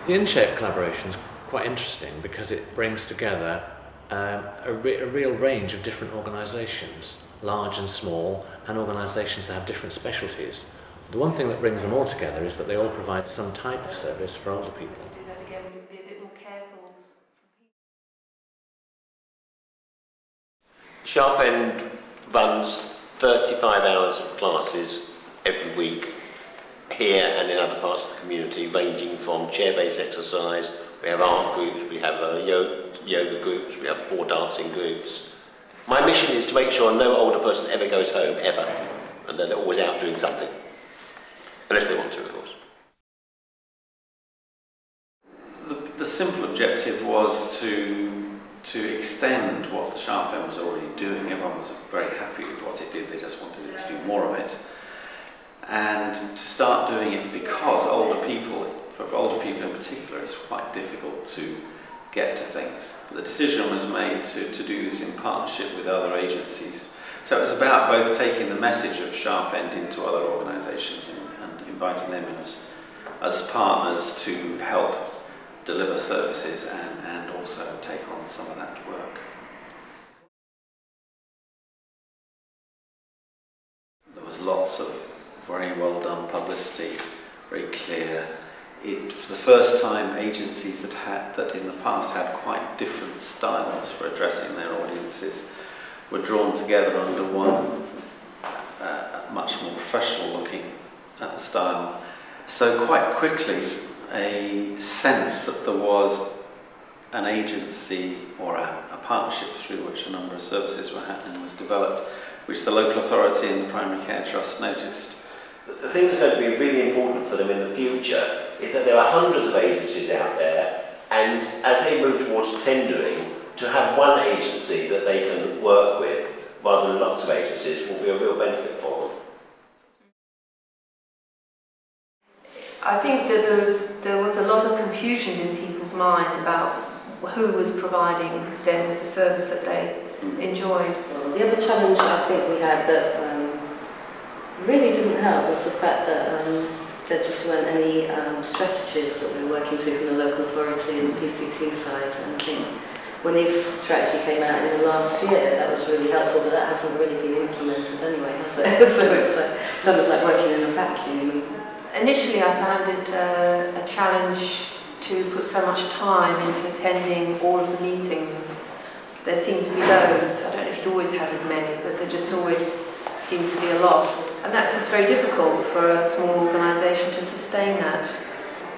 The InShape collaboration is quite interesting because it brings together a real range of different organisations, large and small, and organisations that have different specialties. The one thing that brings them all together is that they all provide some type of service for older people. To do that again, we would be a bit more careful. Sharp End runs 35 hours of classes every week here and in other parts of the community, ranging from chair-based exercise, we have art groups, we have yoga groups, we have 4 dancing groups. My mission is to make sure no older person ever goes home, ever, and that they're always out doing something. Unless they want to, of course. The simple objective was to extend what the Sharp End was already doing. Everyone was very happy with what it did, they just wanted it to do more of it. And to start doing it because older people, for older people in particular, it's quite difficult to get to things. But the decision was made to do this in partnership with other agencies. So it was about both taking the message of Sharp End into other organisations and inviting them in as partners to help deliver services and also take on some of that work. There was lots of very well done publicity, very clear. For the first time, agencies that in the past had quite different styles for addressing their audiences were drawn together under one much more professional looking style. So quite quickly a sense that there was an agency or a partnership through which a number of services were happening was developed, which the local authority and the Primary Care Trust noticed. The thing that's going to be really important for them in the future is that there are hundreds of agencies out there, and as they move towards tendering, to have one agency that they can work with rather than lots of agencies will be a real benefit for them. I think that there was a lot of confusions in people's minds about who was providing them with the service that they enjoyed. Well, the other challenge I think we had that really didn't help was the fact that there just weren't any strategies that we were working to from the local authority and the PCT side. And I think when this strategy came out in the last year, that was really helpful, but that hasn't really been implemented anyway, has it? So it's kind of like working in a vacuum. Initially I found it a challenge to put so much time into attending all of the meetings. There seemed to be loads. I don't know if you'd always have as many, but there just always seemed to be a lot. And that's just very difficult for a small organisation to sustain that.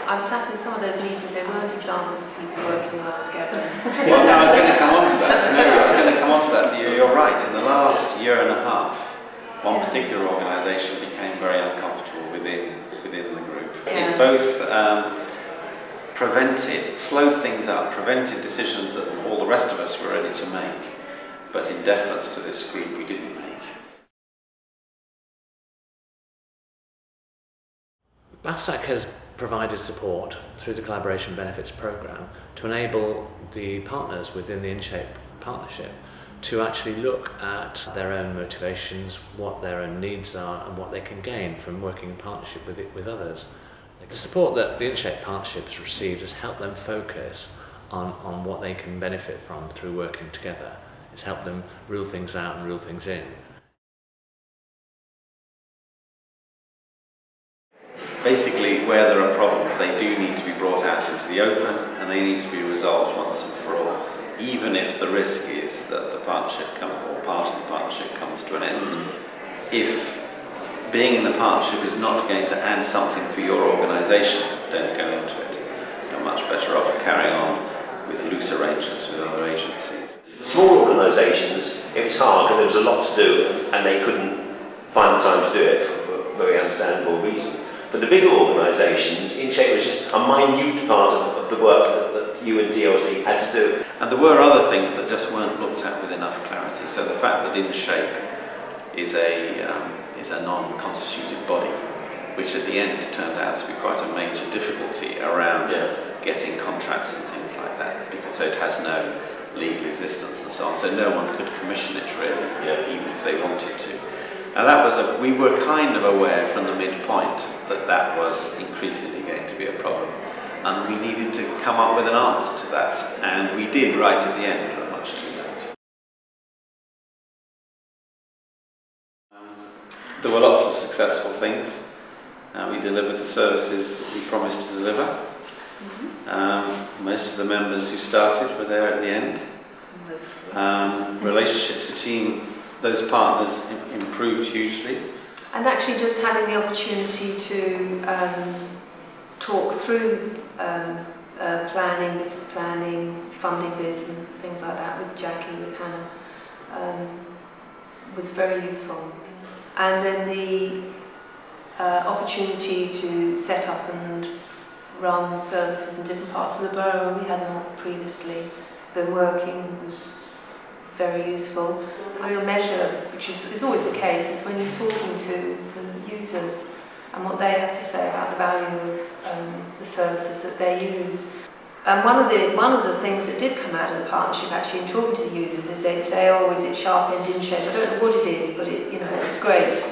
I've sat in some of those meetings, they weren't examples of people working well together. Well, no, I was going to come on to that. No, I was going to come on to that. You're right. In the last year and a half, one particular organisation became very uncomfortable within the group. Yeah. It both slowed things up, prevented decisions that all the rest of us were ready to make, but in deference to this group we didn't make. BASAC has provided support through the Collaboration Benefits Programme to enable the partners within the InShape partnership to actually look at their own motivations, what their own needs are and what they can gain from working in partnership with others. The support that the InShape partnership has received has helped them focus on what they can benefit from through working together. It's helped them rule things out and rule things in. Basically, where there are problems, they do need to be brought out into the open and they need to be resolved once and for all, even if the risk is that the partnership or part of the partnership comes to an end. If being in the partnership is not going to add something for your organisation, don't go into it. You're much better off carrying on with loose arrangements with other agencies. Small organisations, it was hard and there was a lot to do and they couldn't find the time to do it for a very understandable reason. But the bigger organisations, InShape was just a minute part of the work that you and DLC had to do. And there were other things that just weren't looked at with enough clarity. So the fact that InShape is a non-constituted body, which at the end turned out to be quite a major difficulty around getting contracts and things like that, because so it has no legal existence and so on. So no one could commission it really, even if they wanted to. Now we were kind of aware from the midpoint that that was increasingly going to be a problem and we needed to come up with an answer to that, and we did right at the end, but much too late. There were lots of successful things. We delivered the services that we promised to deliver. Most of the members who started were there at the end. Relationships between those partners improved hugely. And actually just having the opportunity to talk through planning, business planning, funding bits and things like that with Jackie, with Hannah, was very useful. And then the opportunity to set up and run services in different parts of the borough where we hadn't previously been working was very useful. A real measure, which is always the case, is when you're talking to the users and what they have to say about the value of the services that they use. And one of the things that did come out of the partnership, actually, in talking to the users, is they'd say, "Oh, is it sharp end, InShape? I don't know what it is, but it's great."